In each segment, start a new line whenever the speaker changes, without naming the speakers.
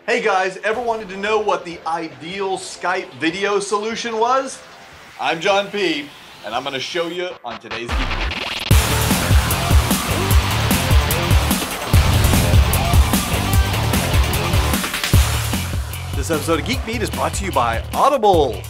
Hey guys, ever wanted to know what the ideal Skype video solution was? I'm John P, and I'm going to show you on today's Geek Beat. This episode of Geek Beat is brought to you by Audible.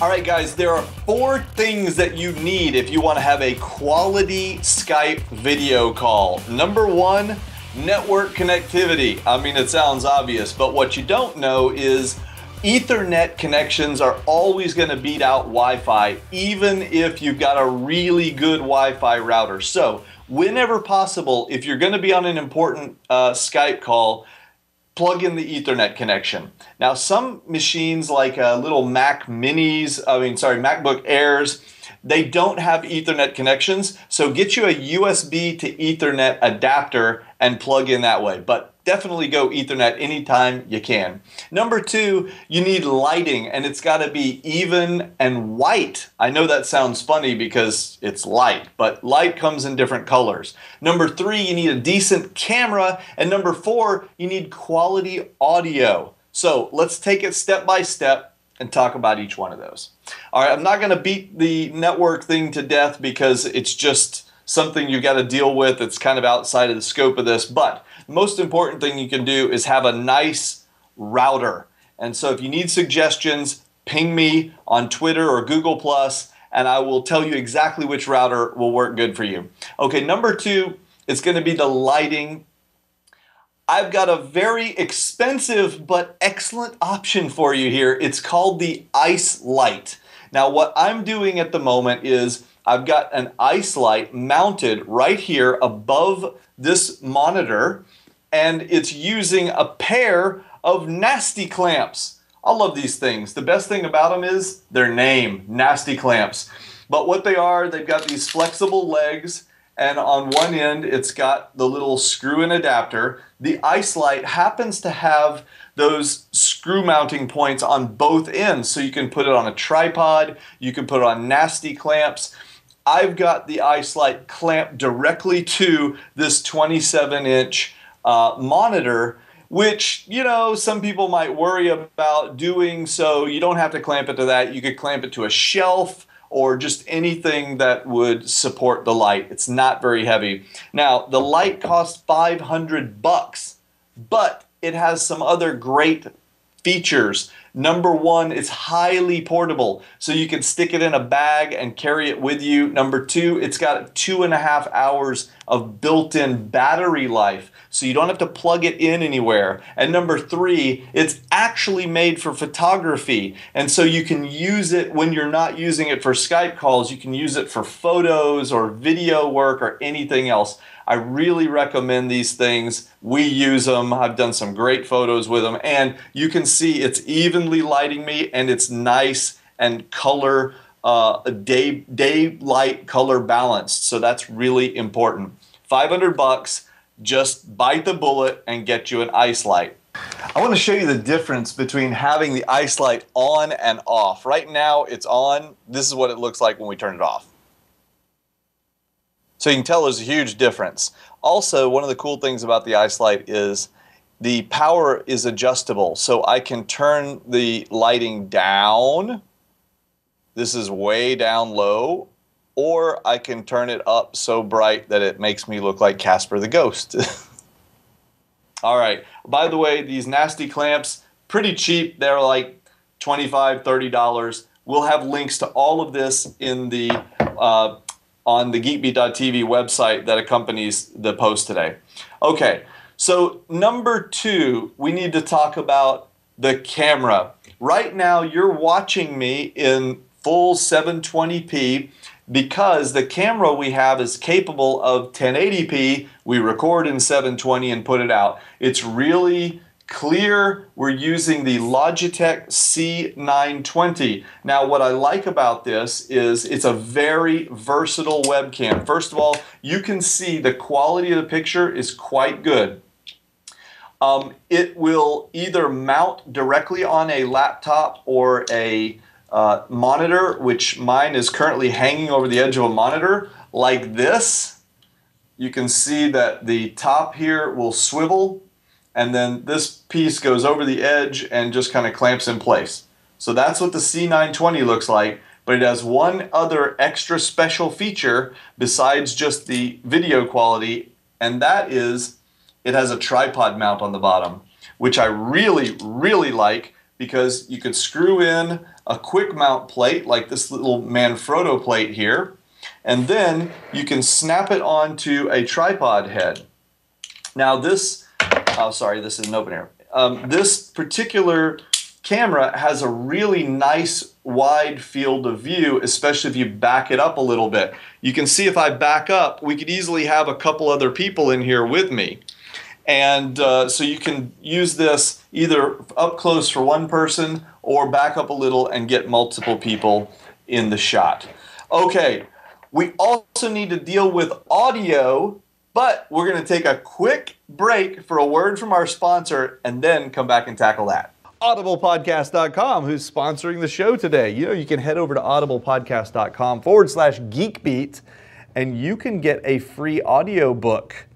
Alright guys, there are 4 things that you need if you want to have a quality Skype video call. Number 1, network connectivity. I mean, it sounds obvious, but what you don't know is Ethernet connections are always going to beat out Wi-Fi, even if you've got a really good Wi-Fi router. So, whenever possible, if you're going to be on an important Skype call, plug in the Ethernet connection. Now, some machines like little MacBook Airs, they don't have Ethernet connections, so get you a USB to Ethernet adapter and plug in that way. But definitely go Ethernet anytime you can. Number 2, you need lighting, and it's got to be even and white. I know that sounds funny because it's light, but light comes in different colors. Number 3, you need a decent camera, and number 4, you need quality audio. So let's take it step by step and talk about each one of those. All right, I'm not going to beat the network thing to death because it's just something you've got to deal with. It's kind of outside of the scope of this, but the most important thing you can do is have a nice router. And so if you need suggestions, ping me on Twitter or Google+, and I will tell you exactly which router will work good for you. Okay, number 2 is going to be the lighting. I've got a very expensive but excellent option for you here. It's called the Ice Light. Now what I'm doing at the moment is I've got an ice light mounted right here above this monitor, and it's using a pair of nasty clamps. I love these things. The best thing about them is their name, nasty clamps. But what they are, they've got these flexible legs, and on one end it's got the little screw-in adapter. The ice light happens to have those screw mounting points on both ends, so you can put it on a tripod, you can put it on nasty clamps. I've got the ice light clamped directly to this 27-inch monitor, which, you know, some people might worry about doing, so you don't have to clamp it to that. You could clamp it to a shelf or just anything that would support the light. It's not very heavy. Now, the light costs $500, but it has some other great features. Number 1, it's highly portable, so you can stick it in a bag and carry it with you. Number 2, it's got 2.5 hours of built-in battery life, so you don't have to plug it in anywhere. And number 3, it's actually made for photography, and so you can use it when you're not using it for Skype calls. You can use it for photos or video work or anything else. I really recommend these things. We use them. I've done some great photos with them, and you can see it's evenly lighting me, and it's nice and color, daylight color balanced. So that's really important. $500, just bite the bullet and get you an ice light. I want to show you the difference between having the ice light on and off. Right now it's on. This is what it looks like when we turn it off. So you can tell there's a huge difference. Also, one of the cool things about the ice light is the power is adjustable. So I can turn the lighting down. This is way down low. Or I can turn it up so bright that it makes me look like Casper the Ghost. All right. By the way, these nasty clamps, pretty cheap. They're like $25, $30. We'll have links to all of this in the on the geekbeat.tv website that accompanies the post today. Okay, so number 2, we need to talk about the camera. Right now, you're watching me in full 720p because the camera we have is capable of 1080p. We record in 720 and put it out. It's really clear. We're using the Logitech C920. Now, what I like about this is it's a very versatile webcam. First of all, you can see the quality of the picture is quite good. It will either mount directly on a laptop or a monitor, which mine is currently hanging over the edge of a monitor like this. you can see that the top here will swivel, and then this piece goes over the edge and just kind of clamps in place. So that's what the C920 looks like, but it has one other extra special feature besides just the video quality, and that is it has a tripod mount on the bottom, which I really, really like, because you could screw in a quick mount plate like this little Manfrotto plate here, and then you can snap it onto a tripod head. Now this, oh sorry, this is an open air. This particular camera has a really nice wide field of view, especially if you back it up a little bit. You can see if I back up, we could easily have a couple other people in here with me. And so you can use this either up close for one person or back up a little and get multiple people in the shot. Okay, we also need to deal with audio, but we're going to take a quick break for a word from our sponsor and then come back and tackle that. audiblepodcast.com, who's sponsoring the show today. You know, you can head over to audiblepodcast.com/GeekBeat and you can get a free audio book.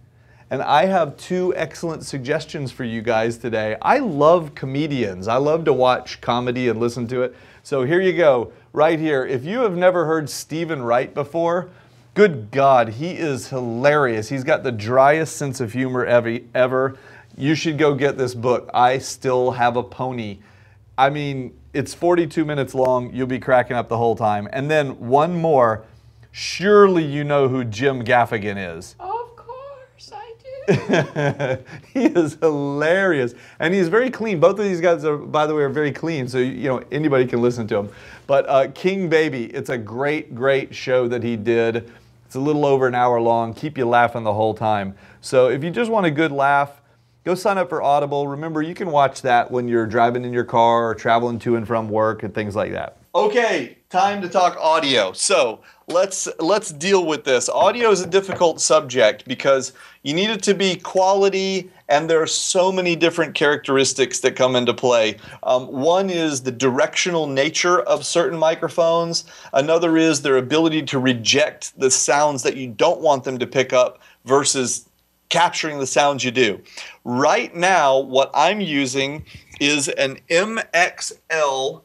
And I have two excellent suggestions for you guys today. I love comedians. I love to watch comedy and listen to it. So here you go, right here. If you have never heard Stephen Wright before, good God, he is hilarious. He's got the driest sense of humor ever. You should go get this book, I Still Have a Pony. I mean, it's 42 minutes long. You'll be cracking up the whole time. And then one more. Surely you know who Jim Gaffigan is.
Of course I do.
He is hilarious. And he's very clean. Both of these guys, are, by the way, are very clean. So, you know, anybody can listen to him. But King Baby, it's a great, great show that he did. It's a little over an hour long. Keep you laughing the whole time. So if you just want a good laugh, go sign up for Audible. Remember, you can watch that when you're driving in your car or traveling to and from work and things like that. Okay, time to talk audio. So let's deal with this. Audio is a difficult subject because you need it to be quality, and there are so many different characteristics that come into play. One is the directional nature of certain microphones. Another is their ability to reject the sounds that you don't want them to pick up versus capturing the sounds you do. Right now, what I'm using is an MXL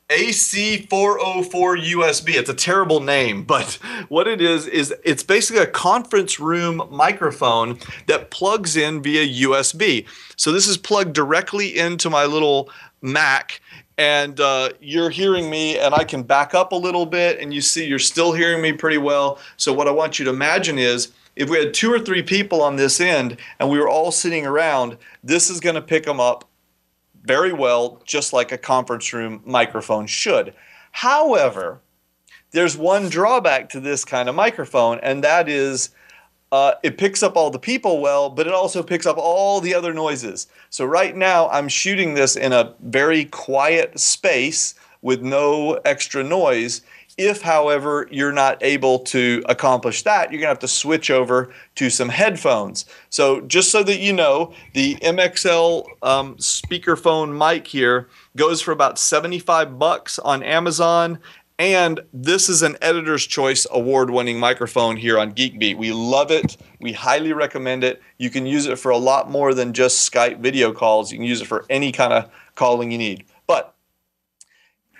AC404 USB. It's a terrible name, but what it is it's basically a conference room microphone that plugs in via USB. So this is plugged directly into my little Mac, and you're hearing me, and I can back up a little bit, and you see you're still hearing me pretty well. So what I want you to imagine is if we had 2 or 3 people on this end and we were all sitting around, this is going to pick them up very well, just like a conference room microphone should. However, there's one drawback to this kind of microphone, and that is it picks up all the people well, but it also picks up all the other noises. So right now I'm shooting this in a very quiet space with no extra noise. If, however, you're not able to accomplish that, you're going to have to switch over to some headphones. So just so that you know, the MXL speakerphone mic here goes for about $75 on Amazon, and this is an Editor's Choice award-winning microphone here on Geek Beat. We love it. We highly recommend it. You can use it for a lot more than just Skype video calls. You can use it for any kind of calling you need. But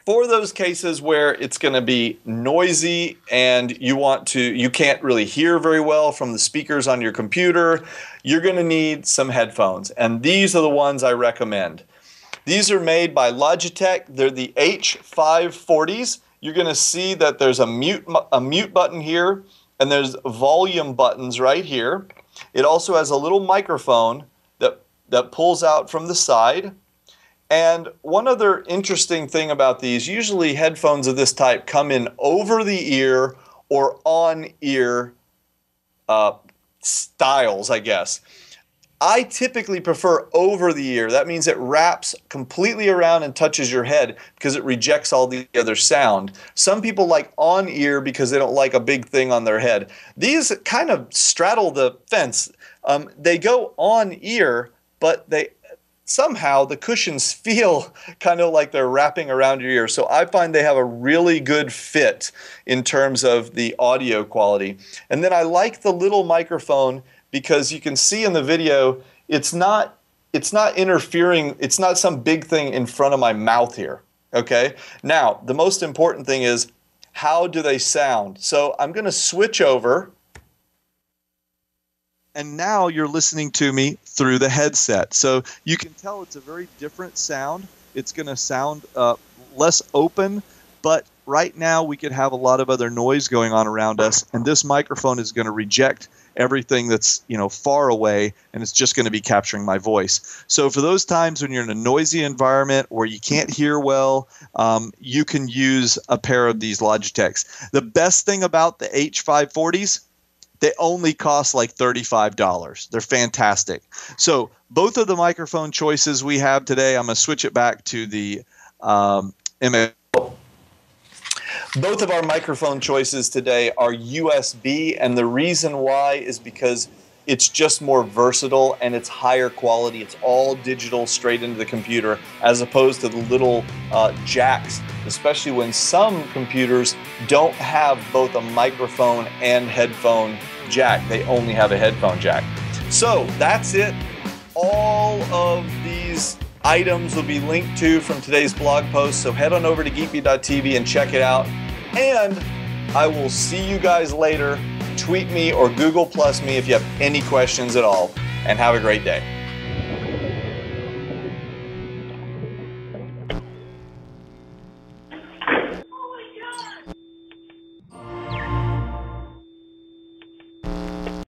for those cases where it's going to be noisy and you can't really hear very well from the speakers on your computer, you're going to need some headphones. And these are the ones I recommend. These are made by Logitech. They're the H540s. You're going to see that there's a mute button here, and there's volume buttons right here. It also has a little microphone that pulls out from the side. And one other interesting thing about these, usually headphones of this type come in over the ear or on ear styles, I guess. I typically prefer over the ear. That means it wraps completely around and touches your head because it rejects all the other sound. Some people like on ear because they don't like a big thing on their head. These kind of straddle the fence. They go on ear, but somehow the cushions feel kind of like they're wrapping around your ear. So I find they have a really good fit in terms of the audio quality. And then I like the little microphone because you can see in the video, it's not interfering, it's not some big thing in front of my mouth here. Okay? Now, the most important thing is, how do they sound? So I'm going to switch over. And now you're listening to me through the headset. So you can tell it's a very different sound. It's going to sound less open, but right now we could have a lot of other noise going on around us, and this microphone is going to reject everything that's, you know, far away, and it's just going to be capturing my voice. So for those times when you're in a noisy environment where you can't hear well, you can use a pair of these Logitechs. The best thing about the H540s, they only cost like $35. They're fantastic. So both of the microphone choices we have today, I'm going to switch it back to the MX. Both of our microphone choices today are USB, and the reason why is because it's just more versatile and it's higher quality. It's all digital straight into the computer as opposed to the little jacks, especially when some computers don't have both a microphone and headphone jack. They only have a headphone jack. So that's it. All of these items will be linked to from today's blog post, so head on over to geekbeat.tv and check it out. And I will see you guys later. Tweet me or Google Plus me if you have any questions at all, and have a great day.